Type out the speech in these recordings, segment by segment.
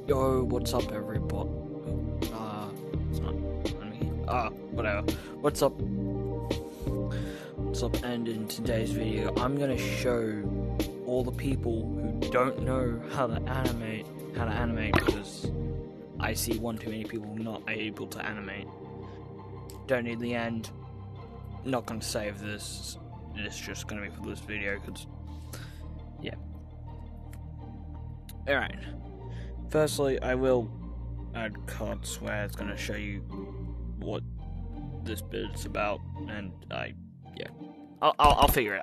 Yo, what's up, everybody? It's not me. Whatever. What's up? What's up? And in today's video, I'm gonna show all the people who don't know how to animate because I see one too many people not able to animate. Don't need the end. Not gonna save this. It's just gonna be for this video, cause yeah. All right. Firstly, I will add cards where it's going to show you what this bit's about, and I'll figure it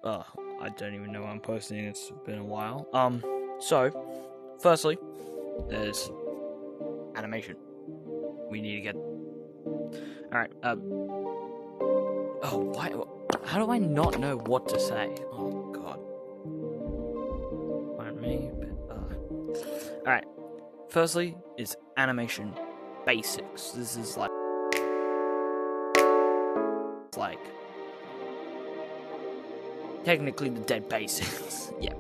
out. I don't even know why I'm posting. It's been a while. So, firstly, there's animation. We need to get. All right. Oh, why? How do I not know what to say? Oh God. Alright, firstly is animation basics. This is like technically the dead basics. Yeah.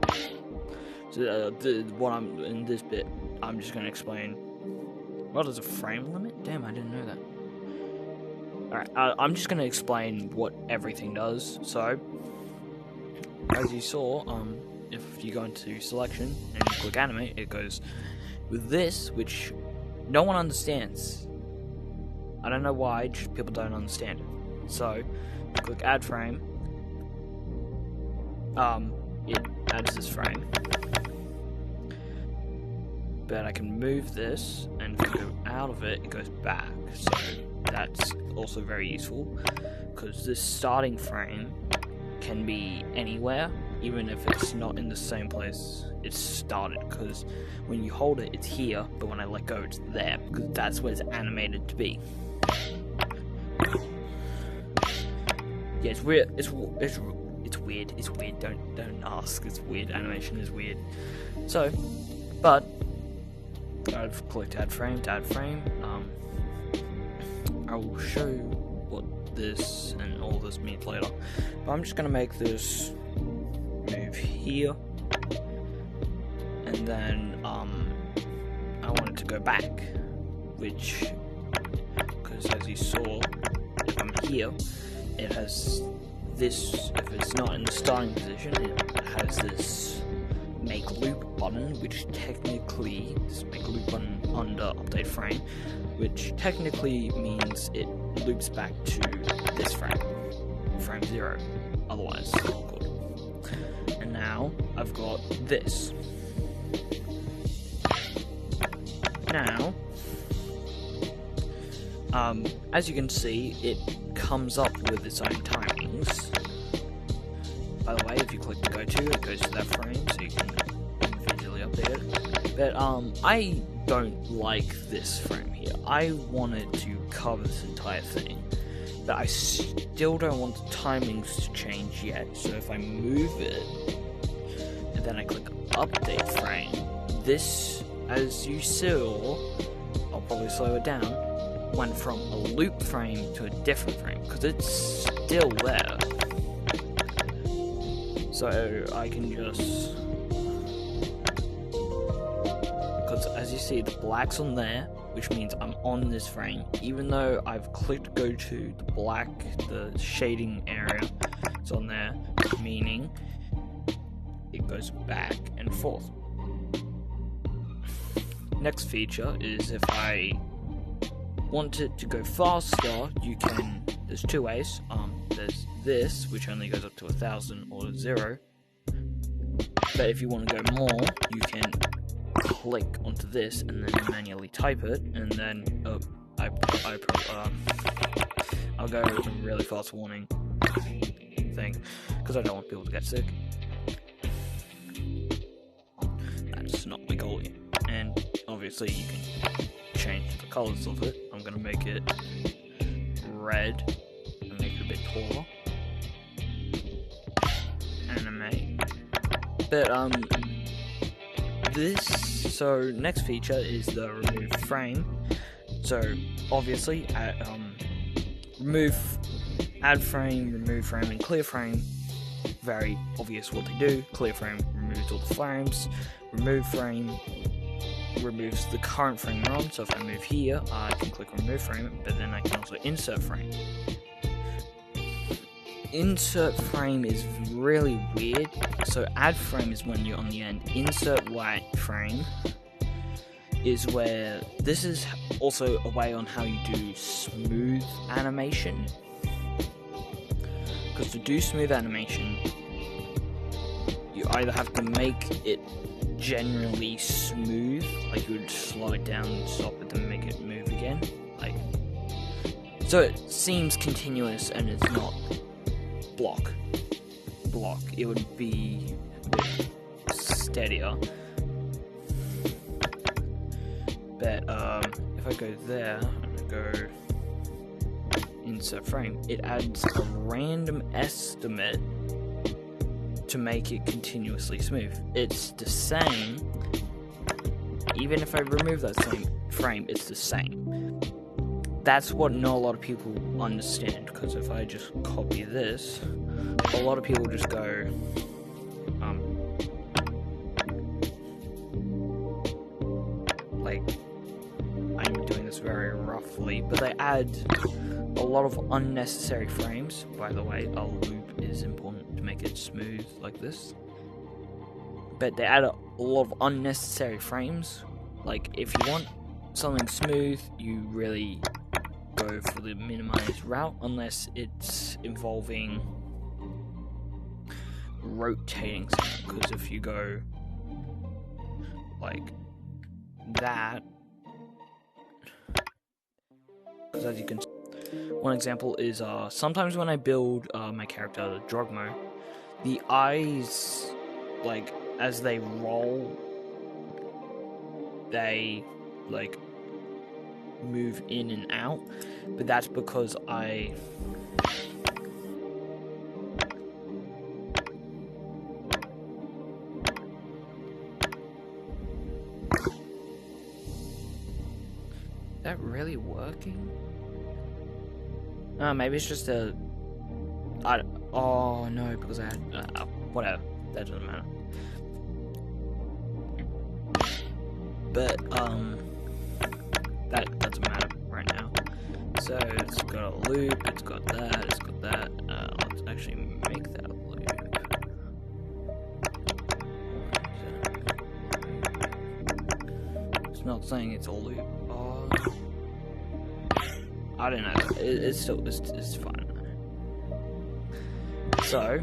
So what I'm in this bit, I'm just gonna explain. What is a frame limit? Damn, I didn't know that. Alright, I'm just gonna explain what everything does. So, as you saw, if you go into selection and you click animate, it goes with this, which no one understands. I don't know why, just people don't understand it. So, click add frame. It adds this frame. But I can move this, and if I go out of it, it goes back. So, that's also very useful, because this starting frame can be anywhere, even if it's not in the same place it's started, because when you hold it, it's here, but when I let go, it's there, because that's where it's animated to be. Yeah, it's weird. It's weird. It's weird. Don't ask. It's weird. Animation is weird. So, but I've clicked add frame to add frame. I will show what this and all this means later. But I'm just gonna make this move here, and then I want it to go back, which, because as you saw, if I'm here, it has this. If it's not in the starting position, it has this make loop button, which technically this make loop button under update frame, which technically means it loops back to this frame 0, otherwise called. And now I've got this. Now, as you can see, it comes up with its own timings. By the way, if you click to go to, it goes to that frame, so you can visually update it. But I don't like this frame here. I want it to cover this entire thing, but I still don't want the timings to change yet. So if I move it, and then I click update frame, this, as you saw, I'll probably slow it down, went from a loop frame to a different frame, because it's still there. So I can just, because as you see, the black's on there, which means I'm on this frame, even though I've clicked go to the black, the shading area, it's on there, meaning it goes back and forth. Next feature is if I want it to go faster, you can, there's two ways. There's this, which only goes up to 1,000 or 0. But if you want to go more, you can click onto this and then manually type it, and then I'll go with a really fast warning thing, because I don't want people to get sick. That's not my goal yet. And obviously you can change the colors of it. I'm gonna make it red and make it a bit taller. Animate. But so next feature is the remove frame. So obviously add frame, remove frame, and clear frame. Very obvious what they do. Clear frame, removes all the frames. Remove frame removes the current frame we're on, so if I move here, I can click remove frame, but then I can also insert frame. Insert frame is really weird. So add frame is when you're on the end. Insert white frame is where this is also a way on how you do smooth animation. Because to do smooth animation, you either have to make it generally smooth, like you would slow it down and stop it, then make it move again, like so it seems continuous and it's not block. It would be a bit steadier. But if I go there and go insert frame, it adds a random estimate to make it continuously smooth. It's the same, even if I remove that same frame, it's the same. That's what not a lot of people understand, because if I just copy this, a lot of people just go, like, I'm doing this very roughly, but they add a lot of unnecessary frames. By the way, a loop is important to make it smooth like this. But they add a lot of unnecessary frames. Like, if you want something smooth, you really go for the minimized route, unless it's involving rotating something. Because if you go like that, because as you can see, one example is sometimes when I build my character Drogmo, the eyes, like, as they roll, they like move in and out, but that's because Is that really working? Maybe it's just oh no, because I had whatever, that doesn't matter. But that doesn't matter right now. So it's got a loop, it's got that, it's got that. Let's actually make that a loop. It's not saying it's a loop. Oh, I don't know. It's still it's fine. So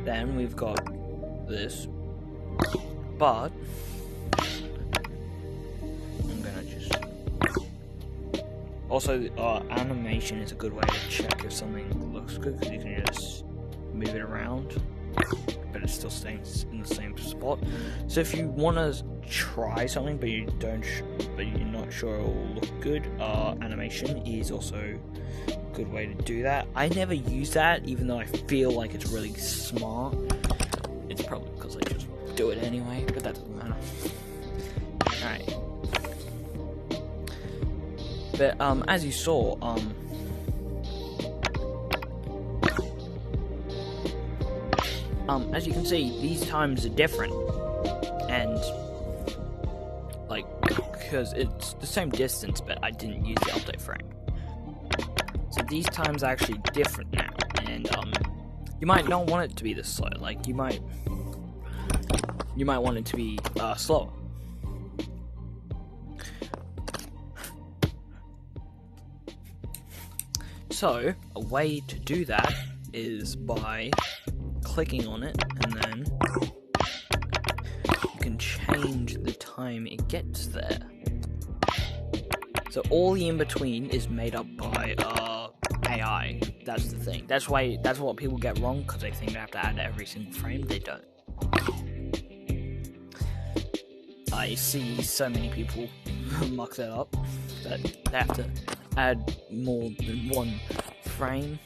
then we've got this, but I'm gonna just also animation is a good way to check if something looks good, because you can just move it around, but it still stays in the same spot. So if you want to try something but you don't, but you're not sure it will look good, animation is also a good way to do that. I never use that, even though I feel like it's really smart. It's probably because I just do it anyway, but that doesn't matter. Alright. But as you saw, as you can see, these times are different, and like, because it's the same distance, but I didn't use the update frame. So these times are actually different now, and you might not want it to be this slow. Like, you might want it to be slower. So a way to do that is by clicking on it, and then you can change the time it gets there. So all the in-between is made up by AI. That's the thing. That's what people get wrong, because they think they have to add every single frame. They don't. I see so many people muck that up, that they have to add more than one frame.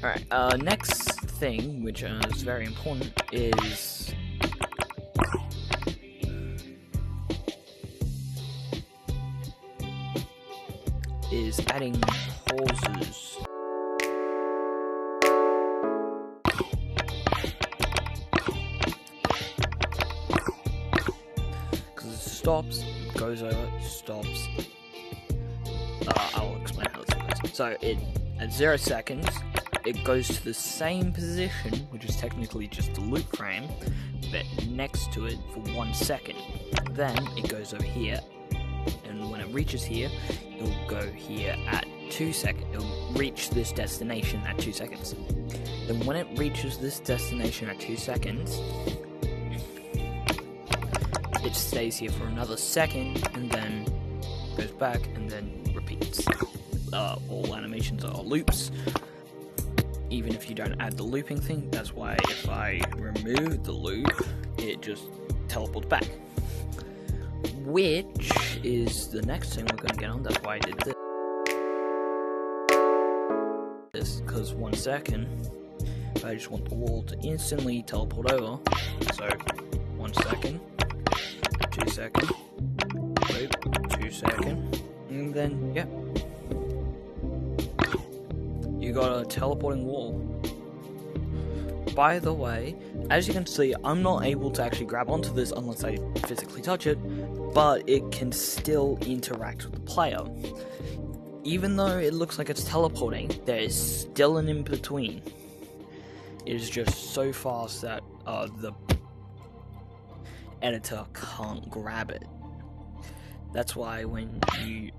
Alright, next thing, which is very important, is adding pauses. Because it stops, goes over, stops. I'll explain how this works. So at 0 seconds, it goes to the same position, which is technically just a loop frame, but next to it for 1 second. Then it goes over here, and when it reaches here, it'll go here at 2 seconds. It'll reach this destination at 2 seconds. Then when it reaches this destination at 2 seconds, it stays here for another second, and then goes back, and then repeats. All animations are loops, even if you don't add the looping thing. That's why if I remove the loop, it just teleports back. Which is the next thing we're going to get on. That's why I did this. Because 1 second, I just want the wall to instantly teleport over. So 1 second, 2 second, loop, 2 second, and then yeah, you got a teleporting wall. By the way, as you can see, I'm not able to actually grab onto this unless I physically touch it, but it can still interact with the player. Even though it looks like it's teleporting, there is still an in-between. It is just so fast that the editor can't grab it. That's why when you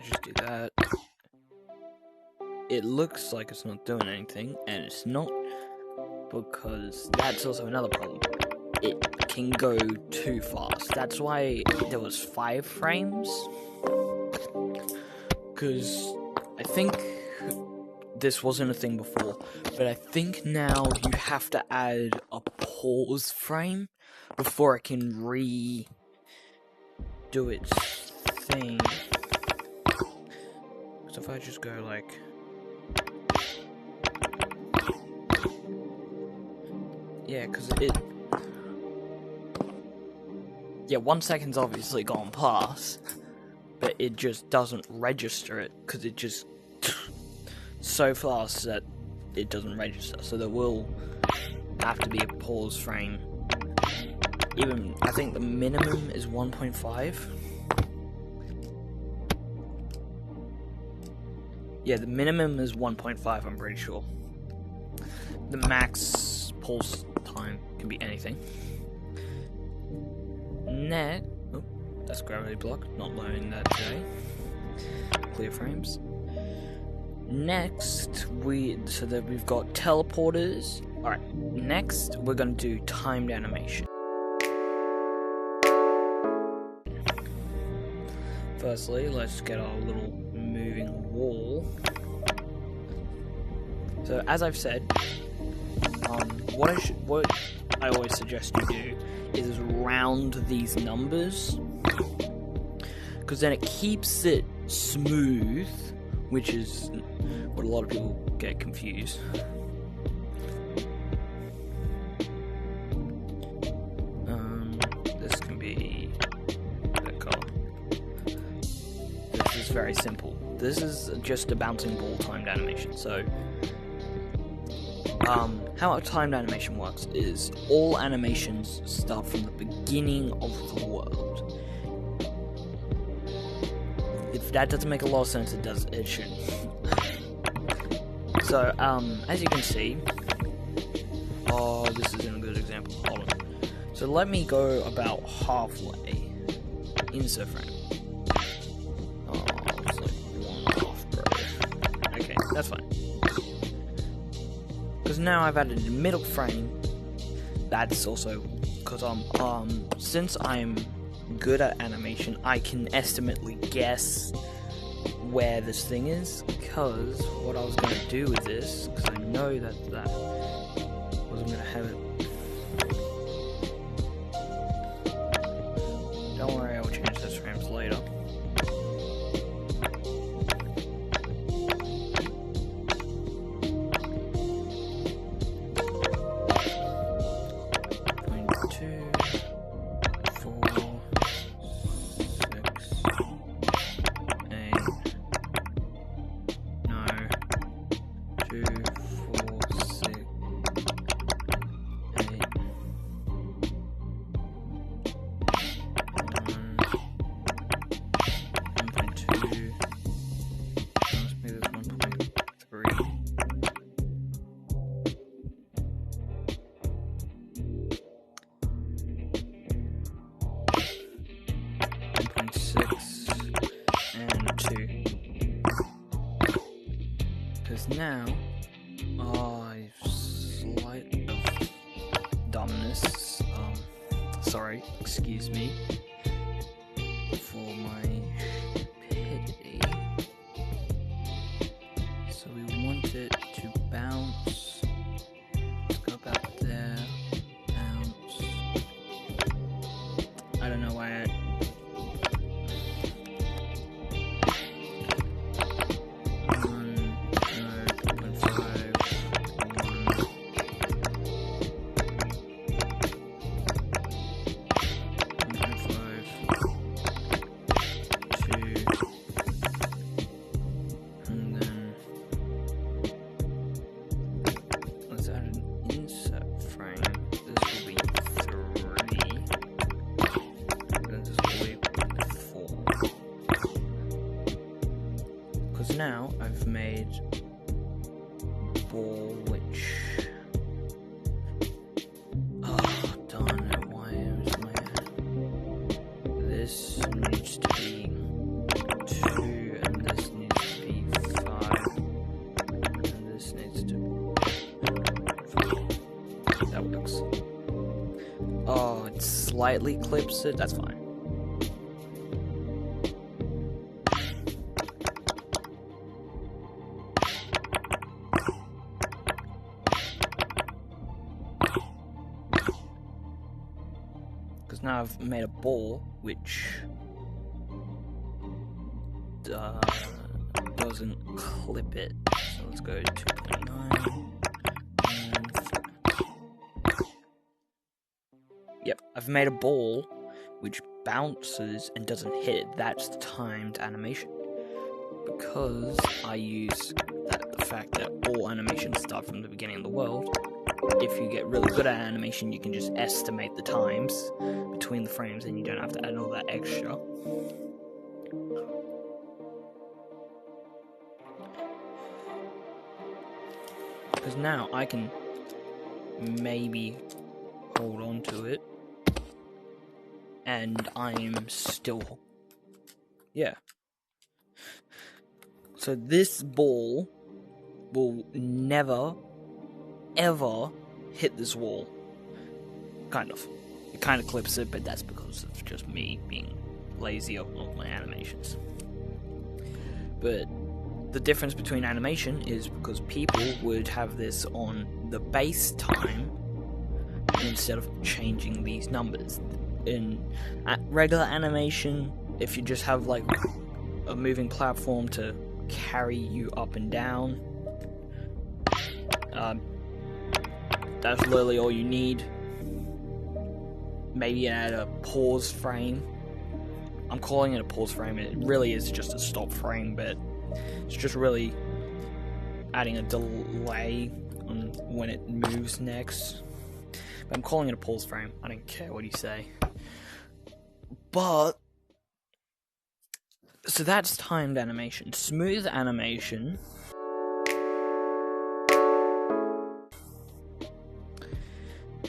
just do that, it looks like it's not doing anything, and it's not, because that's also another problem. It can go too fast. That's why there was 5 frames, because I think this wasn't a thing before, but I think now you have to add a pause frame before it can redo its thing. So if I just go like, yeah, because yeah, 1 second's obviously gone past, but it just doesn't register it, because it just so fast that it doesn't register. So there will have to be a pause frame. Even, I think the minimum is 1.5. Yeah, the minimum is 1.5, I'm pretty sure. The max pulse time can be anything. Oh, that's gravity block, not learning that today. Clear frames. Next, we've got teleporters. Alright, next we're going to do timed animation. Firstly, let's get our little moving wall. So, as I've said, what I always suggest you do is round these numbers, because then it keeps it smooth, which is what a lot of people get confused. This can be that color. This is very simple. This is just a bouncing ball timed animation. So, how a timed animation works is all animations start from the beginning of the world. If that doesn't make a lot of sense, it shouldn't. So, as you can see, this isn't a good example. Hold on. So let me go about halfway. Insert frame. It's like 1.5, bro. Okay, that's fine. Because now I've added a middle frame. That's also because since I'm good at animation, I can estimately guess where this thing is. Because what I was going to do with this, because I know that wasn't going to have it. Don't worry, I will change those frames later. now, slight of dumbness, sorry, excuse me, for my stupidity. So we want it to bounce, let's go back there, bounce, I don't know why I... 'cause now I've made a ball which... oh, darn it, why is my... this needs to be 2, and this needs to be 5, and this needs to be 5. That works. Oh, it slightly clips it, that's fine. Because now I've made a ball which doesn't clip it. So let's go 2.9. Yep, I've made a ball which bounces and doesn't hit it. That's timed animation. Because I use the fact that all animations start from the beginning of the world. If you get really good at animation, you can just estimate the times between the frames and you don't have to add all that extra. Because now I can maybe hold on to it and I'm still... yeah. So this ball will never ever hit this wall. Kind of. It kind of clips it, but that's because of just me being lazy on my animations. But the difference between animation is because people would have this on the base time instead of changing these numbers. In regular animation, if you just have like a moving platform to carry you up and down, that's literally all you need. Maybe add a pause frame. I'm calling it a pause frame, it really is just a stop frame, but it's just really adding a delay on when it moves next. But I'm calling it a pause frame, I don't care what you say. But, so that's timed animation. Smooth animation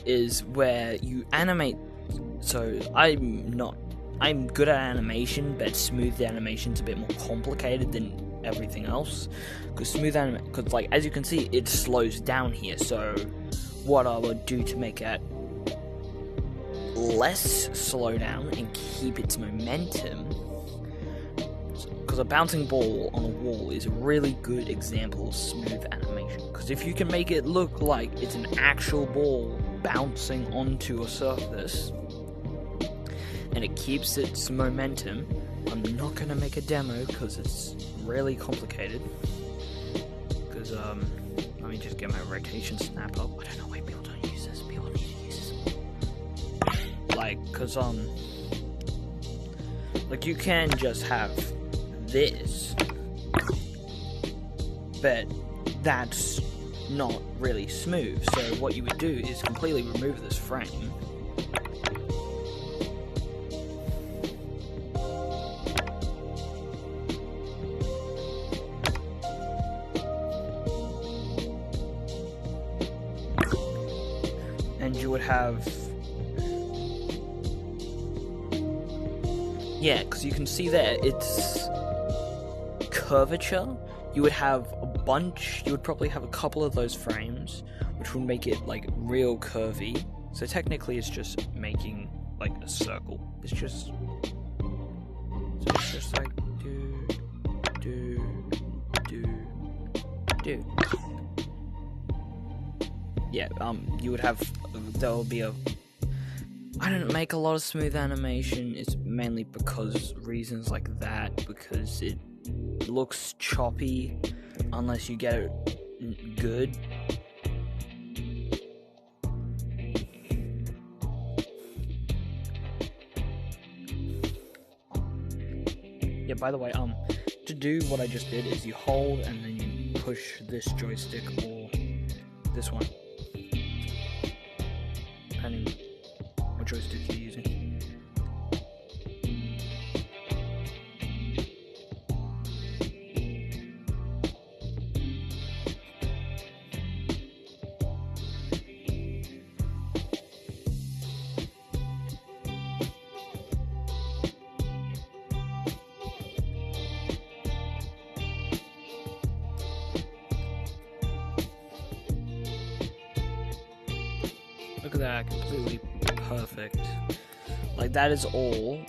is where you animate. So I'm good at animation, but smooth animation's a bit more complicated than everything else. Because because like as you can see, it slows down here. So what I would do to make it less slow down and keep its momentum, because a bouncing ball on a wall is a really good example of smooth animation. Because if you can make it look like it's an actual ball bouncing onto a surface and it keeps its momentum, I'm not going to make a demo because it's really complicated. Because let me just get my rotation snap up. I don't know why people don't use this. People need to use this. Like, because like you can just have this, but that's not really smooth. So what you would do is completely remove this frame, and you would have, yeah, because you can see there it's curvature. You would have a bunch, you would probably have a couple of those frames, which would make it like real curvy. So technically it's just making like a circle. It's just like do. Yeah, you would have, there will be I don't make a lot of smooth animation. It's mainly because reasons like that, because it looks choppy unless you get it good. Yeah, by the way, to do what I just did is you hold and then you push this joystick or this one, depending what joystick you're using. Look at that, completely perfect. Like, that is all.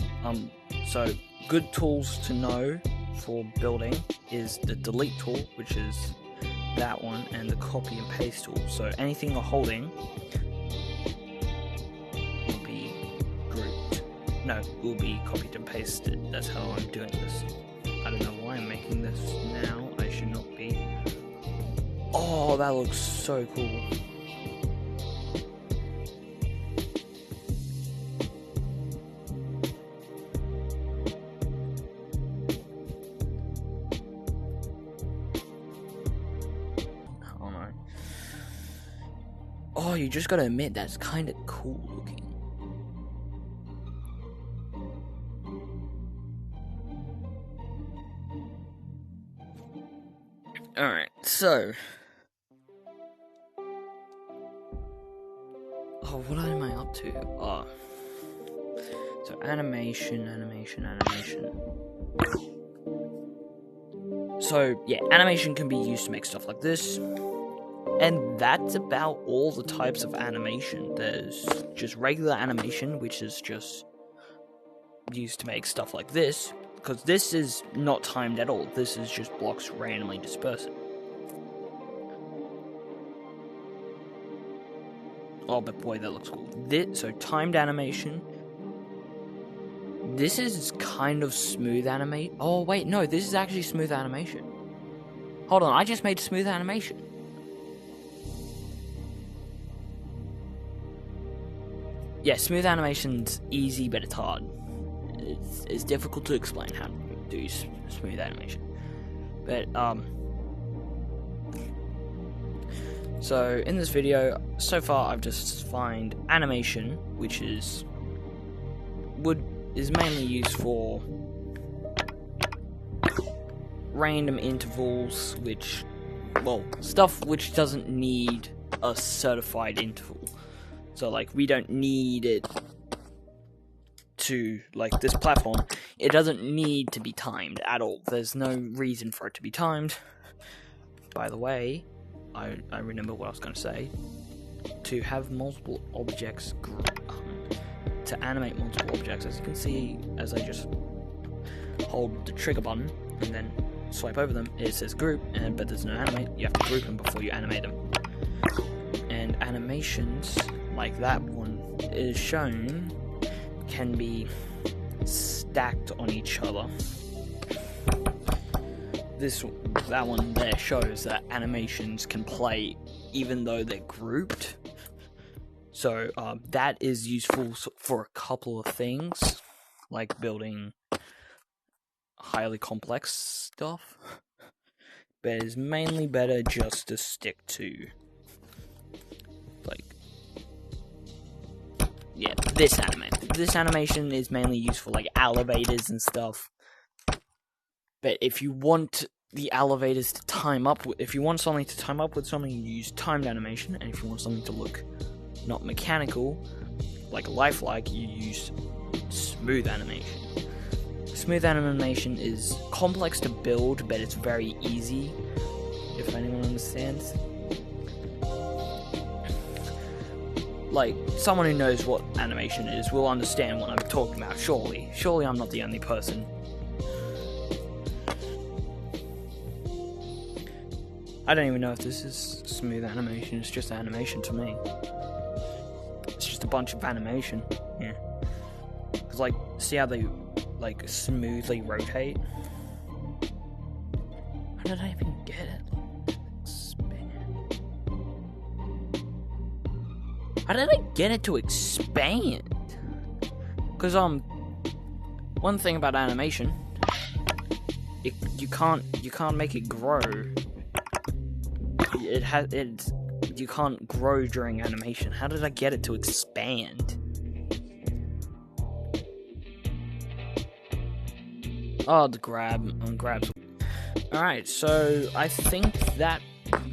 So good tools to know for building is the delete tool, which is that one, and the copy and paste tool. So anything you're holding will be grouped. No, will be copied and pasted. That's how I'm doing this. I don't know why I'm making this now. I should not be. Oh, that looks so cool. Oh, you just gotta admit, that's kind of cool looking. Alright, so... Oh, what am I up to? Oh. So, animation. So, yeah, animation can be used to make stuff like this. And that's about all the types of animation. There's just regular animation, which is just used to make stuff like this, because this is not timed at all. This is just blocks randomly dispersing. Oh, but boy, that looks cool. So timed animation. This is kind of smooth animate. Oh wait, no, this is actually smooth animation. Hold on, I just made smooth animation. Yeah, smooth animation's easy, but it's hard. It's difficult to explain how to do smooth animation. But, so, in this video, so far I've just defined animation, which is mainly used for random intervals, stuff which doesn't need a certified interval. So, like, we don't need it to, like, this platform, it doesn't need to be timed at all. There's no reason for it to be timed. By the way, I remember what I was going to say. To have multiple objects, to animate multiple objects, as you can see, as I just hold the trigger button and then swipe over them, it says group, but there's no animate. You have to group them before you animate them. And animations like that one is shown can be stacked on each other. That one there shows that animations can play even though they're grouped. So that is useful for a couple of things, like building highly complex stuff. But it's mainly better just to stick to, like, yeah, this animation. This animation is mainly used for, like, elevators and stuff. But if you want the elevators to time up, if you want something to time up with something, you use timed animation. And if you want something to look not mechanical, like lifelike, you use smooth animation. Smooth animation is complex to build, but it's very easy. If understands. Like, someone who knows what animation is will understand what I'm talking about, surely. Surely I'm not the only person. I don't even know if this is smooth animation, it's just animation to me. It's just a bunch of animation, yeah. Cause like, see how they, like, smoothly rotate? How did I even get it? How did I get it to expand? Because one thing about animation, you can't make it grow. You can't grow during animation. How did I get it to expand? Oh, the grabs. Alright, so I think that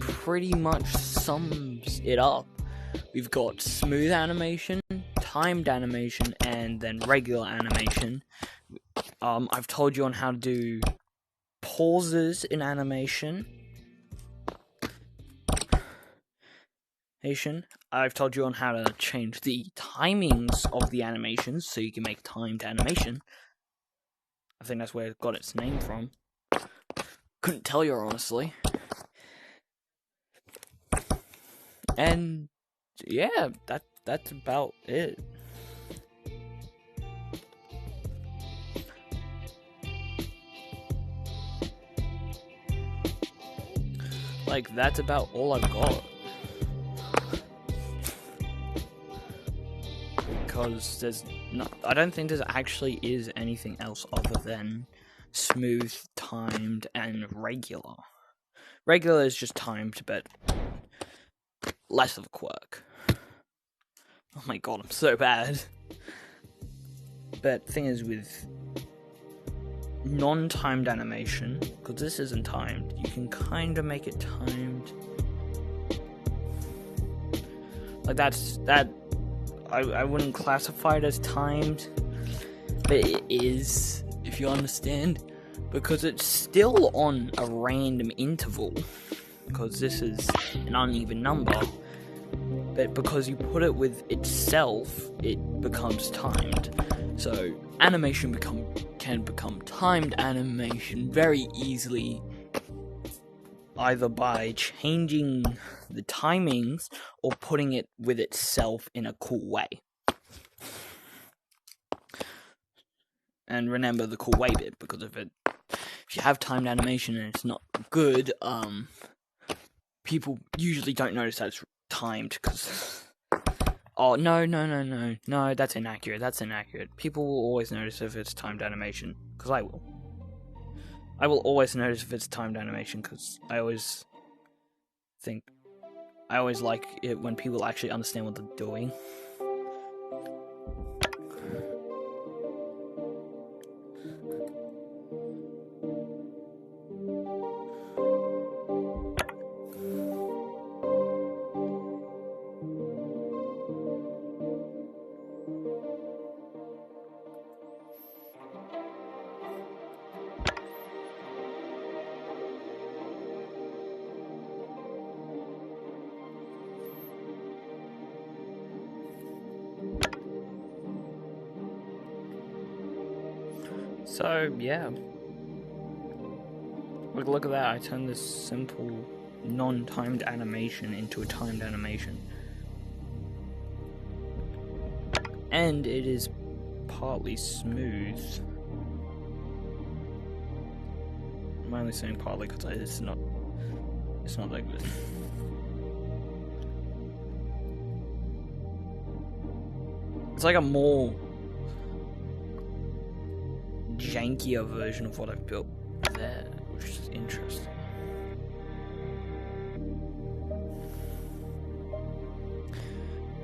pretty much sums it up. We've got smooth animation, timed animation, and then regular animation. I've told you on how to do pauses in animation. I've told you on how to change the timings of the animations so you can make timed animation. I think that's where it got its name from. Couldn't tell you, honestly. And yeah, that's about it. Like, that's about all I've got. Because I don't think there actually is anything else other than smooth, timed, and regular. Regular is just timed, but less of a quirk. Oh my god, I'm so bad. But the thing is, with non-timed animation, because this isn't timed, you can kind of make it timed. Like, that I wouldn't classify it as timed, but it is, if you understand, because it's still on a random interval, because this is an uneven number, but because you put it with itself, it becomes timed. So animation can become timed animation very easily, either by changing the timings or putting it with itself in a cool way. And remember the cool way bit, because if you have timed animation and it's not good, people usually don't notice that it's timed, because oh, no, that's inaccurate. People will always notice if it's timed animation, because I will always notice if it's timed animation, because I always like it when people actually understand what they're doing. So, yeah. Look at that, I turned this simple, non-timed animation into a timed animation. And it is partly smooth. I'm only saying partly because it's not that good. It's like a more jankier version of what I've built there, which is interesting.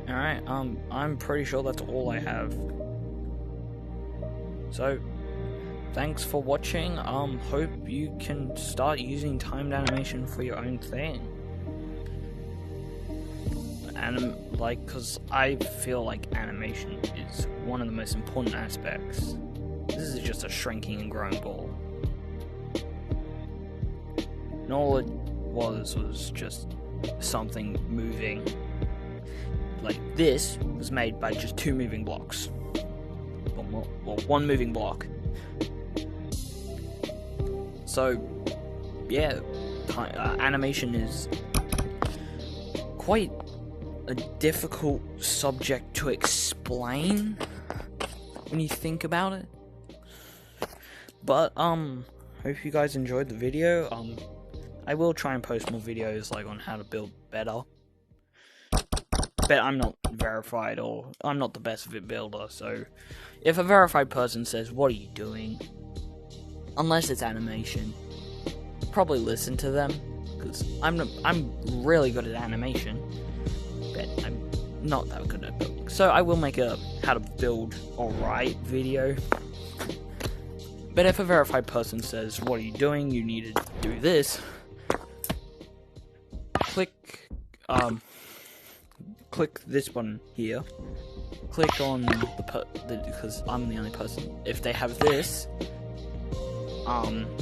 Alright, I'm pretty sure that's all I have. So, thanks for watching. Hope you can start using timed animation for your own thing. Cause I feel like animation is one of the most important aspects. This is just a shrinking and growing ball. And was just something moving. Like, this was made by just 2 moving blocks. Well, 1 moving block. So, yeah, animation is quite a difficult subject to explain when you think about it. But, hope you guys enjoyed the video. I will try and post more videos, like, on how to build better. But I'm not verified, or I'm not the best builder, so if a verified person says, "What are you doing?" unless it's animation, probably listen to them, because I'm really good at animation, but I'm not that good at building. So I will make a how to build alright video. But if a verified person says, "What are you doing? You need to do this," click this button here. Click on because I'm the only person. If they have this,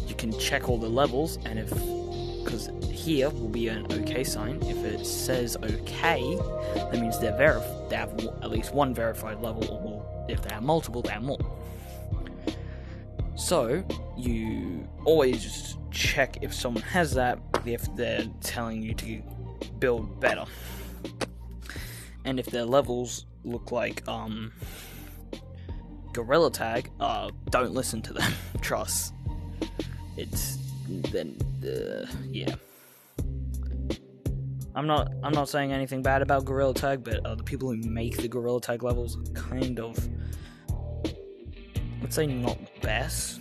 you can check all the levels, and because here will be an OK sign. If it says OK, that means they have at least 1 verified level, or more. If they have multiple, they have more. So you always check if someone has that, if they're telling you to build better. And if their levels look like Gorilla Tag, don't listen to them. Trust. Yeah. I'm not saying anything bad about Gorilla Tag, but the people who make the Gorilla Tag levels are kind of, let's say, not best.